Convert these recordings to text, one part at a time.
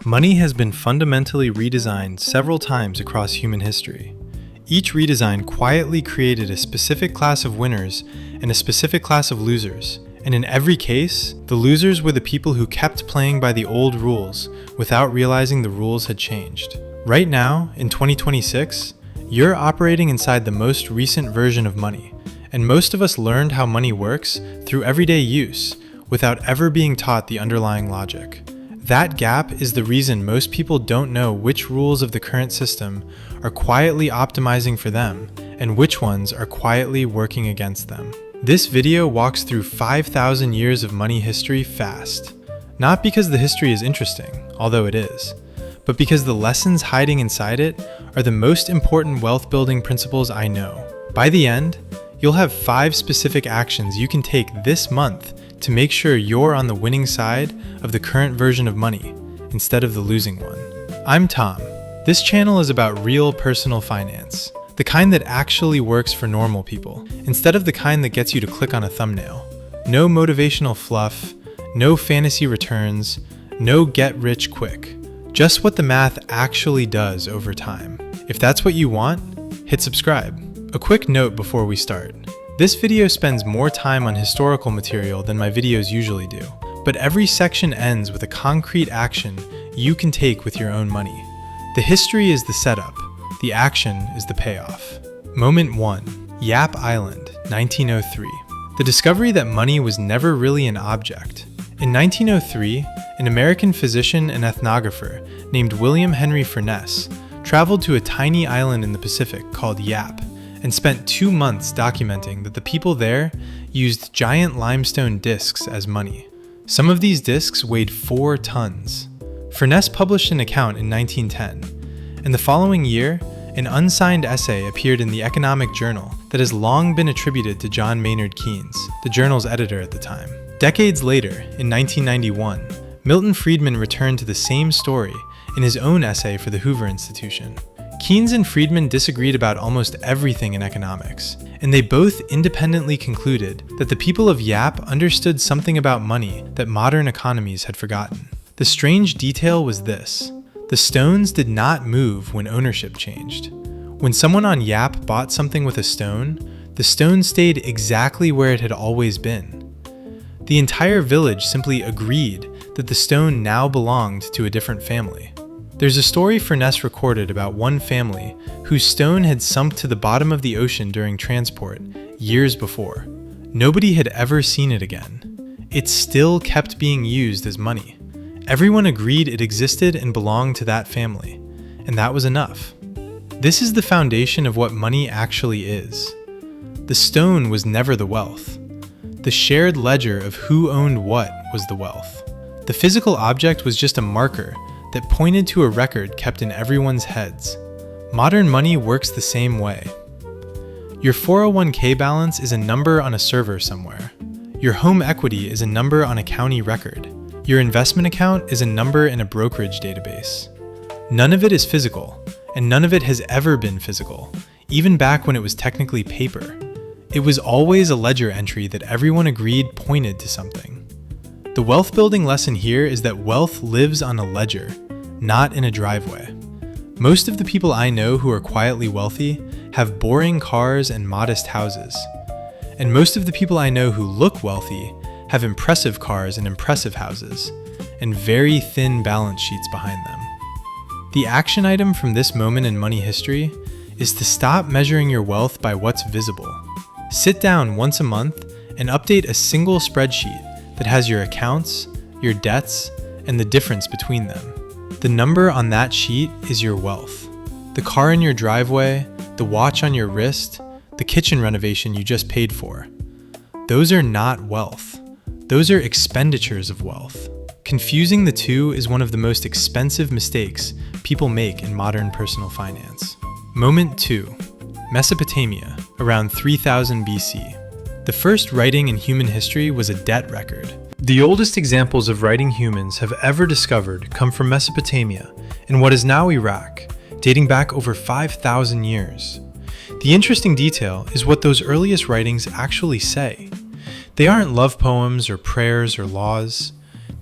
Money has been fundamentally redesigned several times across human history. Each redesign quietly created a specific class of winners and a specific class of losers, and in every case, the losers were the people who kept playing by the old rules without realizing the rules had changed. Right now, in 2026, you're operating inside the most recent version of money, and most of us learned how money works through everyday use without ever being taught the underlying logic. That gap is the reason most people don't know which rules of the current system are quietly optimizing for them and which ones are quietly working against them. This video walks through 5,000 years of money history fast. Not because the history is interesting, although it is, but because the lessons hiding inside it are the most important wealth-building principles I know. By the end, you'll have 5 specific actions you can take this month to make sure you're on the winning side of the current version of money, instead of the losing one. I'm Tom. This channel is about real personal finance, the kind that actually works for normal people, instead of the kind that gets you to click on a thumbnail. No motivational fluff, no fantasy returns, no get rich quick. Just what the math actually does over time. If that's what you want, hit subscribe. A quick note before we start. This video spends more time on historical material than my videos usually do, but every section ends with a concrete action you can take with your own money. The history is the setup, the action is the payoff. Moment 1. Yap Island, 1903. The discovery that money was never really an object. In 1903, an American physician and ethnographer named William Henry Furness traveled to a tiny island in the Pacific called Yap, and spent 2 months documenting that the people there used giant limestone discs as money. Some of these discs weighed 4 tons. Furness published an account in 1910, and the following year, an unsigned essay appeared in the Economic Journal that has long been attributed to John Maynard Keynes, the journal's editor at the time. Decades later, in 1991, Milton Friedman returned to the same story in his own essay for the Hoover Institution. Keynes and Friedman disagreed about almost everything in economics, and they both independently concluded that the people of Yap understood something about money that modern economies had forgotten. The strange detail was this: the stones did not move when ownership changed. When someone on Yap bought something with a stone, the stone stayed exactly where it had always been. The entire village simply agreed that the stone now belonged to a different family. There's a story Furness recorded about one family whose stone had sunk to the bottom of the ocean during transport years before. Nobody had ever seen it again. It still kept being used as money. Everyone agreed it existed and belonged to that family, and that was enough. This is the foundation of what money actually is. The stone was never the wealth. The shared ledger of who owned what was the wealth. The physical object was just a marker that pointed to a record kept in everyone's heads. Modern money works the same way. Your 401k balance is a number on a server somewhere. Your home equity is a number on a county record. Your investment account is a number in a brokerage database. None of it is physical, and none of it has ever been physical, even back when it was technically paper. It was always a ledger entry that everyone agreed pointed to something. The wealth building lesson here is that wealth lives on a ledger, not in a driveway. Most of the people I know who are quietly wealthy have boring cars and modest houses. And most of the people I know who look wealthy have impressive cars and impressive houses, and very thin balance sheets behind them. The action item from this moment in money history is to stop measuring your wealth by what's visible. Sit down once a month and update a single spreadsheet that has your accounts, your debts, and the difference between them. The number on that sheet is your wealth. The car in your driveway, the watch on your wrist, the kitchen renovation you just paid for. Those are not wealth. Those are expenditures of wealth. Confusing the two is one of the most expensive mistakes people make in modern personal finance. Moment 2. Mesopotamia, around 3000 BC. The first writing in human history was a debt record. The oldest examples of writing humans have ever discovered come from Mesopotamia in what is now Iraq, dating back over 5,000 years. The interesting detail is what those earliest writings actually say. They aren't love poems or prayers or laws.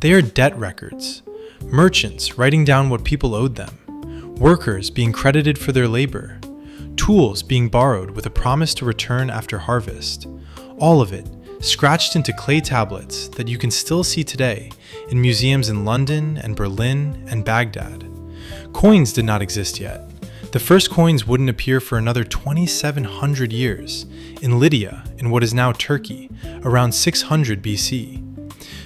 They are debt records, merchants writing down what people owed them, workers being credited for their labor, tools being borrowed with a promise to return after harvest, all of it scratched into clay tablets that you can still see today in museums in London and Berlin and Baghdad. Coins did not exist yet. The first coins wouldn't appear for another 2,700 years in Lydia, in what is now Turkey, around 600 BC.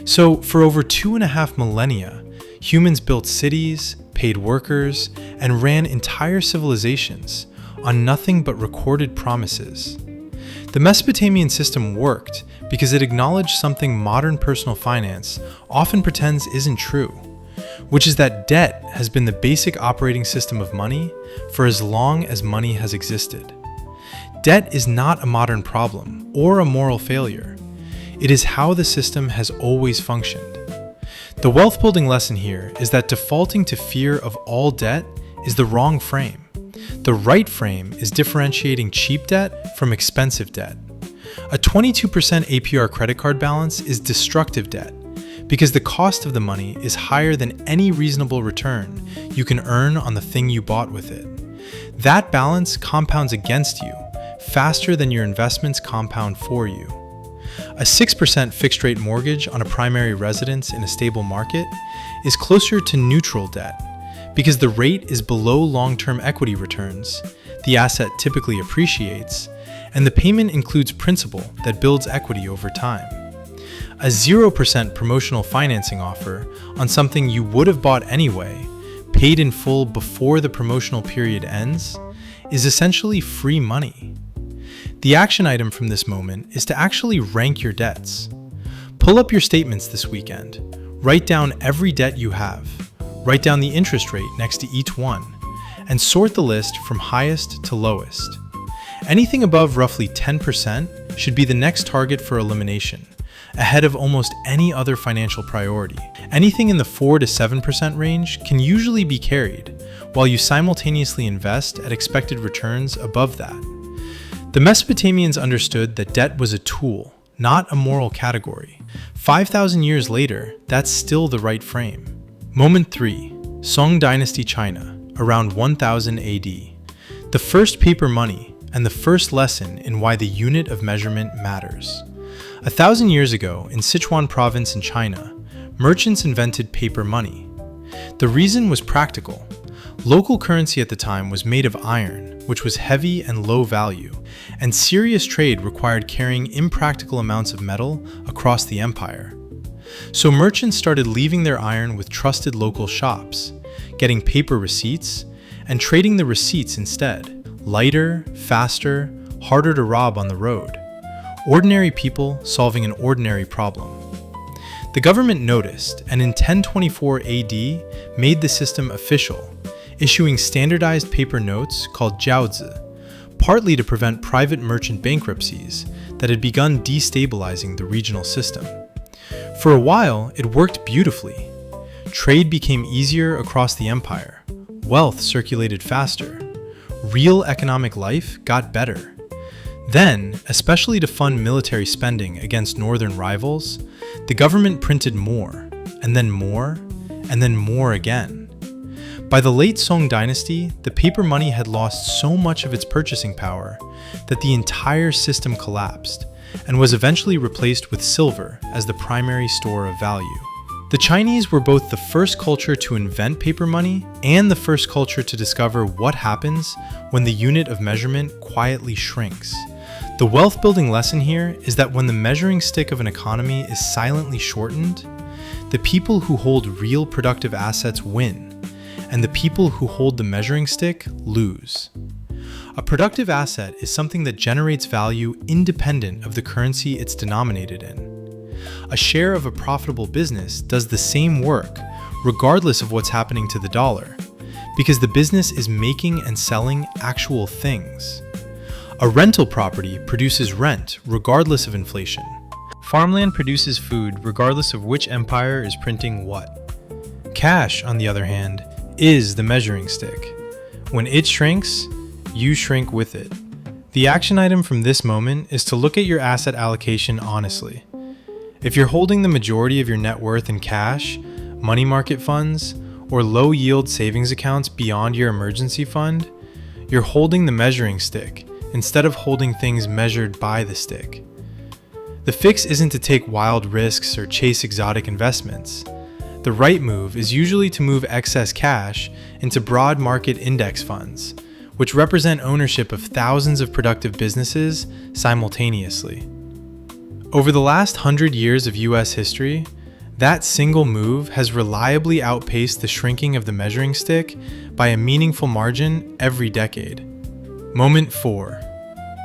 So for over 2.5 millennia, humans built cities, paid workers, and ran entire civilizations on nothing but recorded promises. The Mesopotamian system worked because it acknowledged something modern personal finance often pretends isn't true, which is that debt has been the basic operating system of money for as long as money has existed. Debt is not a modern problem or a moral failure. It is how the system has always functioned. The wealth building lesson here is that defaulting to fear of all debt is the wrong frame. The right frame is differentiating cheap debt from expensive debt. A 22% APR credit card balance is destructive debt because the cost of the money is higher than any reasonable return you can earn on the thing you bought with it. That balance compounds against you faster than your investments compound for you. A 6% fixed rate mortgage on a primary residence in a stable market is closer to neutral debt because the rate is below long-term equity returns, the asset typically appreciates, and the payment includes principal that builds equity over time. A 0% promotional financing offer on something you would have bought anyway, paid in full before the promotional period ends, is essentially free money. The action item from this moment is to actually rank your debts. Pull up your statements this weekend. Write down every debt you have. Write down the interest rate next to each one, and sort the list from highest to lowest. Anything above roughly 10% should be the next target for elimination, ahead of almost any other financial priority. Anything in the 4 to 7% range can usually be carried, while you simultaneously invest at expected returns above that. The Mesopotamians understood that debt was a tool, not a moral category. 5,000 years later, that's still the right frame. Moment 3. Song Dynasty China, around 1000 AD. The first paper money, and the first lesson in why the unit of measurement matters. 1,000 years ago, in Sichuan province in China, merchants invented paper money. The reason was practical. Local currency at the time was made of iron, which was heavy and low value, and serious trade required carrying impractical amounts of metal across the empire. So merchants started leaving their iron with trusted local shops, getting paper receipts, and trading the receipts instead. Lighter, faster, harder to rob on the road. Ordinary people solving an ordinary problem. The government noticed, and in 1024 AD made the system official, issuing standardized paper notes called jiaozi, partly to prevent private merchant bankruptcies that had begun destabilizing the regional system. For a while, it worked beautifully. Trade became easier across the empire. Wealth circulated faster. Real economic life got better. Then, especially to fund military spending against northern rivals, the government printed more, and then more, and then more again. By the late Song dynasty, the paper money had lost so much of its purchasing power that the entire system collapsed and was eventually replaced with silver as the primary store of value. The Chinese were both the first culture to invent paper money and the first culture to discover what happens when the unit of measurement quietly shrinks. The wealth-building lesson here is that when the measuring stick of an economy is silently shortened, the people who hold real productive assets win, and the people who hold the measuring stick lose. A productive asset is something that generates value independent of the currency it's denominated in. A share of a profitable business does the same work, regardless of what's happening to the dollar, because the business is making and selling actual things. A rental property produces rent regardless of inflation. Farmland produces food regardless of which empire is printing what. Cash, on the other hand, is the measuring stick. When it shrinks, you shrink with it. The action item from this moment is to look at your asset allocation honestly. If you're holding the majority of your net worth in cash, money market funds, or low-yield savings accounts beyond your emergency fund, you're holding the measuring stick instead of holding things measured by the stick. The fix isn't to take wild risks or chase exotic investments. The right move is usually to move excess cash into broad market index funds, which represent ownership of thousands of productive businesses simultaneously. Over the last 100 years of US history, that single move has reliably outpaced the shrinking of the measuring stick by a meaningful margin every decade. Moment 4.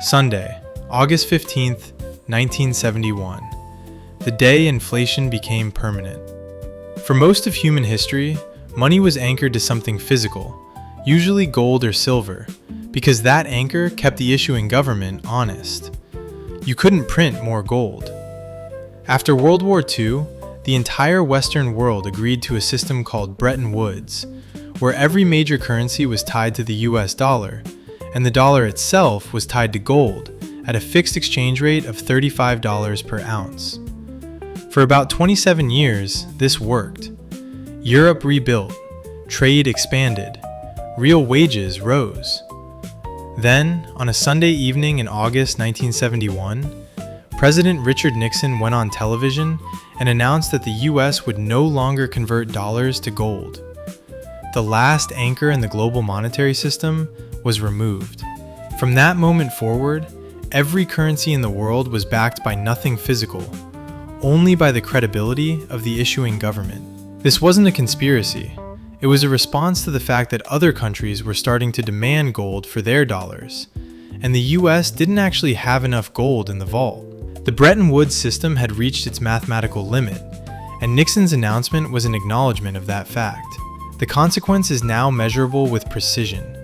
Sunday, August 15th, 1971. The day inflation became permanent. For most of human history, money was anchored to something physical, usually gold or silver, because that anchor kept the issuing government honest. You couldn't print more gold. After World War II, the entire Western world agreed to a system called Bretton Woods, where every major currency was tied to the US dollar, and the dollar itself was tied to gold at a fixed exchange rate of $35 per ounce. For about 27 years, this worked. Europe rebuilt, trade expanded, real wages rose. Then, on a Sunday evening in August 1971, President Richard Nixon went on television and announced that the US would no longer convert dollars to gold. The last anchor in the global monetary system was removed. From that moment forward, every currency in the world was backed by nothing physical, only by the credibility of the issuing government. This wasn't a conspiracy. It was a response to the fact that other countries were starting to demand gold for their dollars, and the US didn't actually have enough gold in the vault. The Bretton Woods system had reached its mathematical limit, and Nixon's announcement was an acknowledgement of that fact. The consequence is now measurable with precision.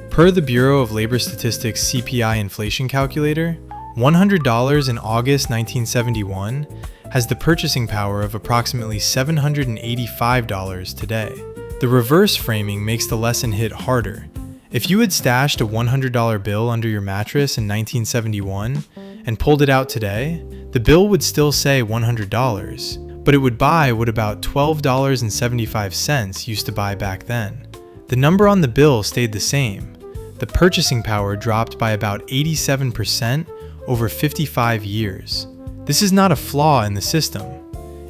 Per the Bureau of Labor Statistics CPI inflation calculator, $100 in August 1971 has the purchasing power of approximately $785 today. The reverse framing makes the lesson hit harder. If you had stashed a $100 bill under your mattress in 1971 and pulled it out today, the bill would still say $100, but it would buy what about $12.75 used to buy back then. The number on the bill stayed the same. The purchasing power dropped by about 87% over 55 years. This is not a flaw in the system.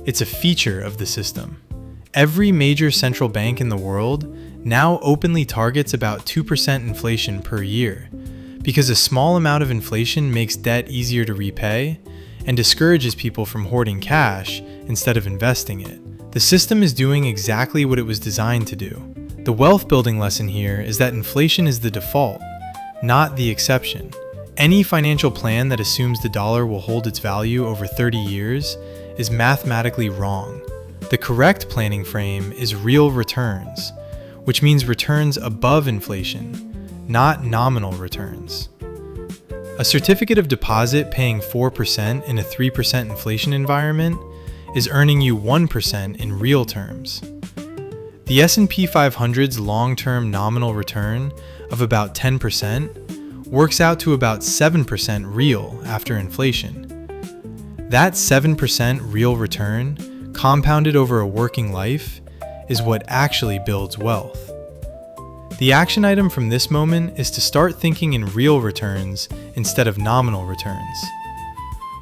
It's a feature of the system. Every major central bank in the world now openly targets about 2% inflation per year, because a small amount of inflation makes debt easier to repay and discourages people from hoarding cash instead of investing it. The system is doing exactly what it was designed to do. The wealth building lesson here is that inflation is the default, not the exception. Any financial plan that assumes the dollar will hold its value over 30 years is mathematically wrong. The correct planning frame is real returns, which means returns above inflation, not nominal returns. A certificate of deposit paying 4% in a 3% inflation environment is earning you 1% in real terms. The S&P 500's long-term nominal return of about 10% works out to about 7% real after inflation. That 7% real return, compounded over a working life, is what actually builds wealth. The action item from this moment is to start thinking in real returns instead of nominal returns.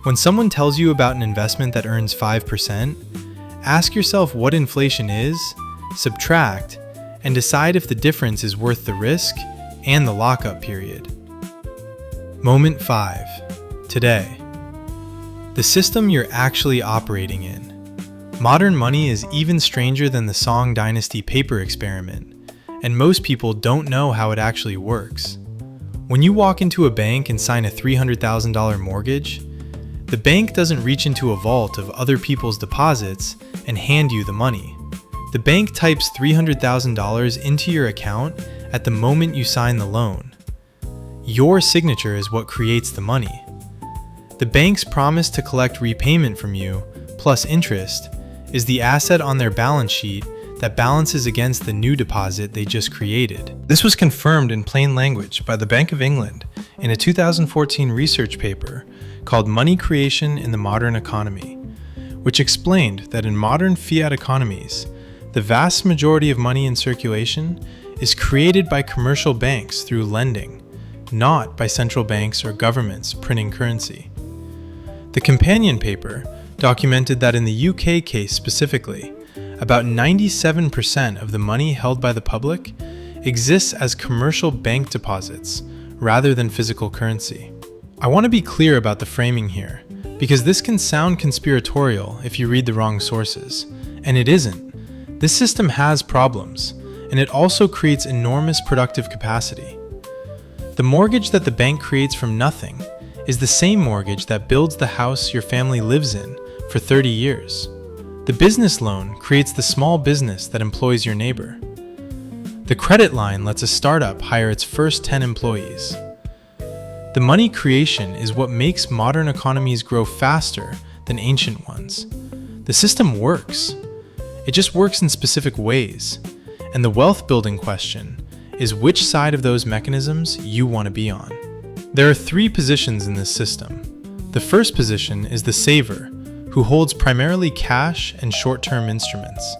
When someone tells you about an investment that earns 5%, ask yourself what inflation is, subtract, and decide if the difference is worth the risk and the lockup period. Moment 5. Today. The system you're actually operating in. Modern money is even stranger than the Song Dynasty paper experiment, and most people don't know how it actually works. When you walk into a bank and sign a $300,000 mortgage, the bank doesn't reach into a vault of other people's deposits and hand you the money. The bank types $300,000 into your account at the moment you sign the loan. Your signature is what creates the money. The bank's promise to collect repayment from you, plus interest, is the asset on their balance sheet that balances against the new deposit they just created. This was confirmed in plain language by the Bank of England in a 2014 research paper called Money Creation in the Modern Economy, which explained that in modern fiat economies, The vast majority of money in circulation is created by commercial banks through lending, not by central banks or governments printing currency. The companion paper documented that in the UK case specifically, about 97% of the money held by the public exists as commercial bank deposits rather than physical currency. I want to be clear about the framing here, because this can sound conspiratorial if you read the wrong sources, and it isn't. This system has problems, and it also creates enormous productive capacity. The mortgage that the bank creates from nothing is the same mortgage that builds the house your family lives in for 30 years. The business loan creates the small business that employs your neighbor. The credit line lets a startup hire its first 10 employees. The money creation is what makes modern economies grow faster than ancient ones. The system works. It just works in specific ways. And the wealth building question is which side of those mechanisms you want to be on. There are 3 positions in this system. The first position is the saver, who holds primarily cash and short-term instruments.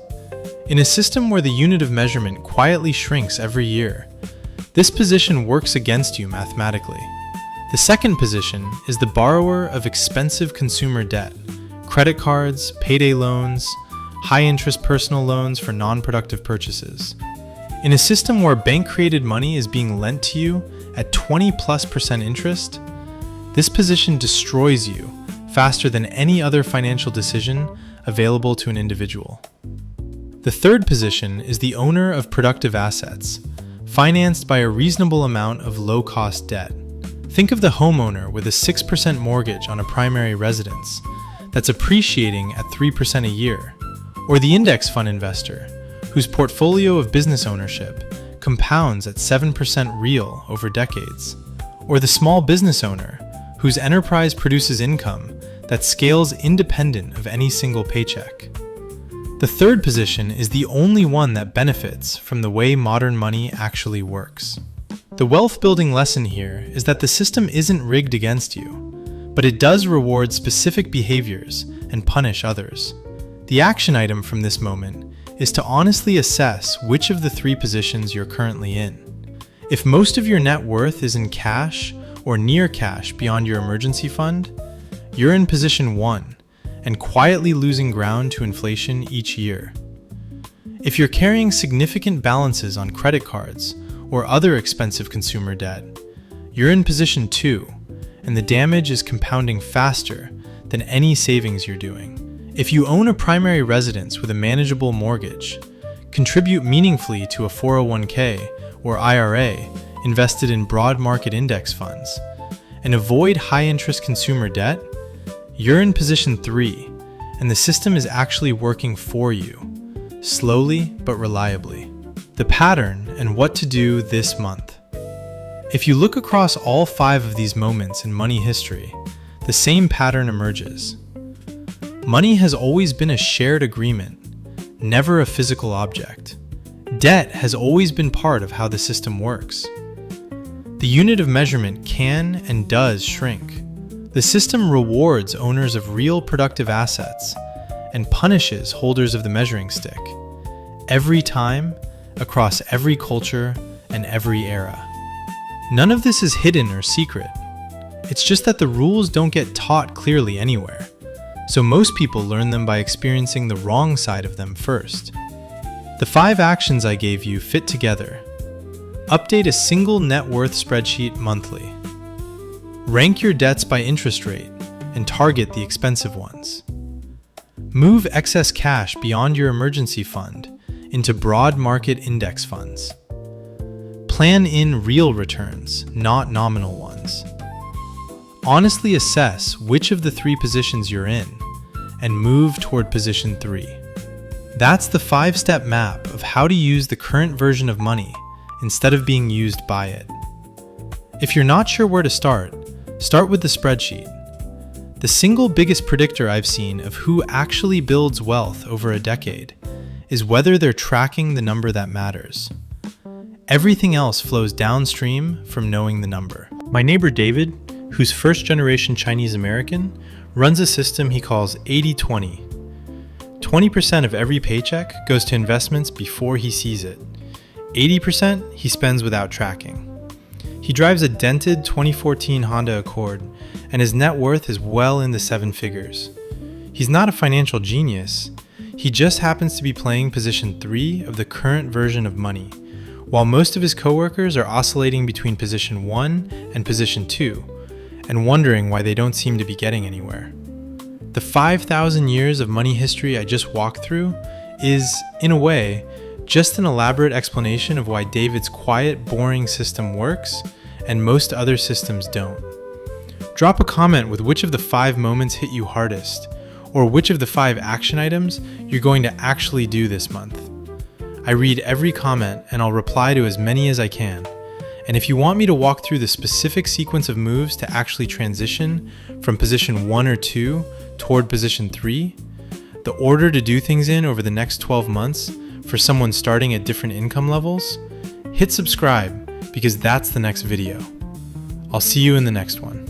In a system where the unit of measurement quietly shrinks every year, this position works against you mathematically. The second position is the borrower of expensive consumer debt, credit cards, payday loans, high-interest personal loans for non-productive purchases. In a system where bank-created money is being lent to you at 20+% interest, this position destroys you faster than any other financial decision available to an individual. The third position is the owner of productive assets, financed by a reasonable amount of low-cost debt. Think of the homeowner with a 6% mortgage on a primary residence that's appreciating at 3% a year, or the index fund investor, whose portfolio of business ownership compounds at 7% real over decades, or the small business owner, whose enterprise produces income that scales independent of any single paycheck. The third position is the only one that benefits from the way modern money actually works. The wealth-building lesson here is that the system isn't rigged against you, but it does reward specific behaviors and punish others. The action item from this moment is to honestly assess which of the 3 positions you're currently in. If most of your net worth is in cash or near cash beyond your emergency fund, you're in position 1 and quietly losing ground to inflation each year. If you're carrying significant balances on credit cards or other expensive consumer debt, you're in position 2, and the damage is compounding faster than any savings you're doing. If you own a primary residence with a manageable mortgage, contribute meaningfully to a 401k or IRA invested in broad market index funds, and avoid high-interest consumer debt, you're in position 3, and the system is actually working for you, slowly but reliably. The pattern and what to do this month. If you look across all 5 of these moments in money history, the same pattern emerges. Money has always been a shared agreement, never a physical object. Debt has always been part of how the system works. The unit of measurement can and does shrink. The system rewards owners of real productive assets and punishes holders of the measuring stick. Every time, across every culture and every era. None of this is hidden or secret. It's just that the rules don't get taught clearly anywhere, so most people learn them by experiencing the wrong side of them first. The 5 actions I gave you fit together. Update a single net worth spreadsheet monthly. Rank your debts by interest rate and target the expensive ones. Move excess cash beyond your emergency fund into broad market index funds. Plan in real returns, not nominal ones. Honestly assess which of the 3 positions you're in and move toward position 3. That's the 5-step map of how to use the current version of money instead of being used by it. If you're not sure where to start with the spreadsheet. The single biggest predictor I've seen of who actually builds wealth over a decade is whether they're tracking the number that matters. Everything else flows downstream from knowing the number. My neighbor David, who's first-generation Chinese American, runs a system he calls 80-20. 20% of every paycheck goes to investments before he sees it. 80% he spends without tracking. He drives a dented 2014 Honda Accord, and his net worth is well in the 7 figures. He's not a financial genius. He just happens to be playing position 3 of the current version of money, while most of his coworkers are oscillating between position 1 and position 2, and wondering why they don't seem to be getting anywhere. The 5,000 years of money history I just walked through is, in a way, just an elaborate explanation of why David's quiet, boring system works and most other systems don't. Drop a comment with which of the 5 moments hit you hardest, or which of the 5 action items you're going to actually do this month. I read every comment and I'll reply to as many as I can. And if you want me to walk through the specific sequence of moves to actually transition from position 1 or 2 toward position 3, the order to do things in over the next 12 months for someone starting at different income levels, hit subscribe because that's the next video. I'll see you in the next one.